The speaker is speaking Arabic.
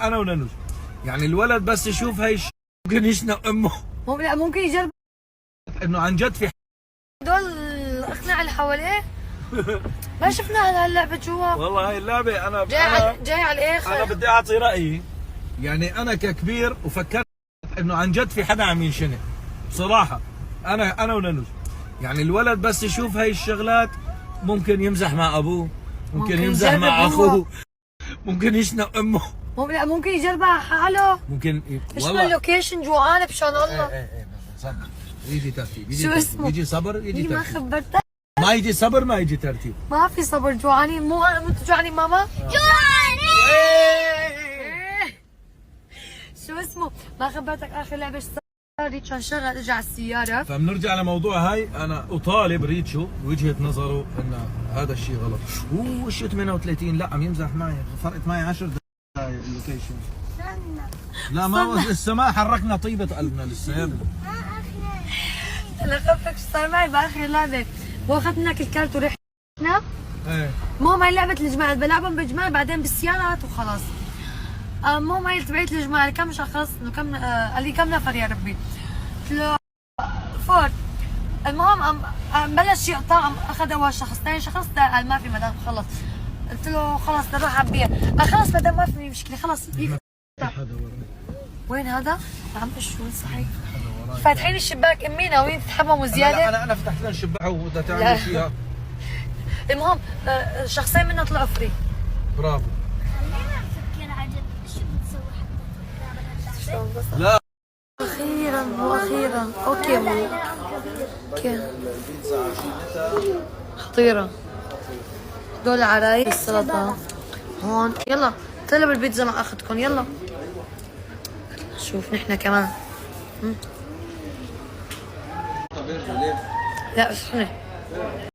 انا ونانوش يعني الولد بس يشوف هاي ممكن يشنق امه. لا ممكن يجرب انه عن جد في دول الاقنعه اللي حواليه. ما شفنا هاللعبه جوا. والله هاي اللعبه انا جاي على الاخر. انا بدي اعطي رايي. يعني انا ككبير وفكرت انه عن جد في حدا عم ينشنق بصراحه. انا ونانوش يعني الولد بس يشوف هاي الشغلات ممكن يمزح مع ابوه، ممكن يمزح مع اخوه، ممكن يشنق امه. لا ممكن يجربها حاله. ممكن ايش من اللوكيشن جوعانه بشان الله. ايه صبر يجي ترتيب، شو اسمه؟ يجي صبر يجي ترتيب. ما خبرتك. ما يجي صبر ما يجي ترتيب. ما في صبر. جوعانين. مو انتوا جوعانين ماما؟ جوعانين. شو اسمه؟ ما خبرتك اخر لعبه ريتشو انشغل اجى على السياره. فبنرجع لموضوع هاي. انا اطالب ريتشو بوجهه نظره ان هذا الشيء غلط. شو 38 لا عم يمزح معي، فرقت معي 10 دقائق اللوكيشن. لا ما لسه ما حركنا طيبه قلبنا لسه يا ابني. انا خبرك شو صار معي باخر لعبه. واخذت منك الكارت ورحنا. ايه المهم هاي لعبه الجمال، بلعبهم بالجمال بعدين بالسيارات وخلاص. المهم هاي تبعت الجمال كم شخص؟ كم قال لي كم نفر يا ربي؟ قلت له فور. المهم بلش يقطع. اخذ اول شخص، ثاني شخص قال ما في مدام خلص. قلت له خلص نروح على البيع. خلص مدام ما في مشكله خلص. وين هذا؟ عم شو صحيح؟ فاتحين الشباك امي ناويين تتحمموا زياده؟ انا فتحت لنا الشباك وبدها تعمل فيها. المهم شخصين منا طلعوا فري. برافو. خلينا نفكر عجل شو بتسوي حتى لا واخيرا اوكي مو اوكي خطيره. دول عرايس السلطه هون. يلا طلب البيتزا مع اختكم. يلا شوف نحن كمان. لا بس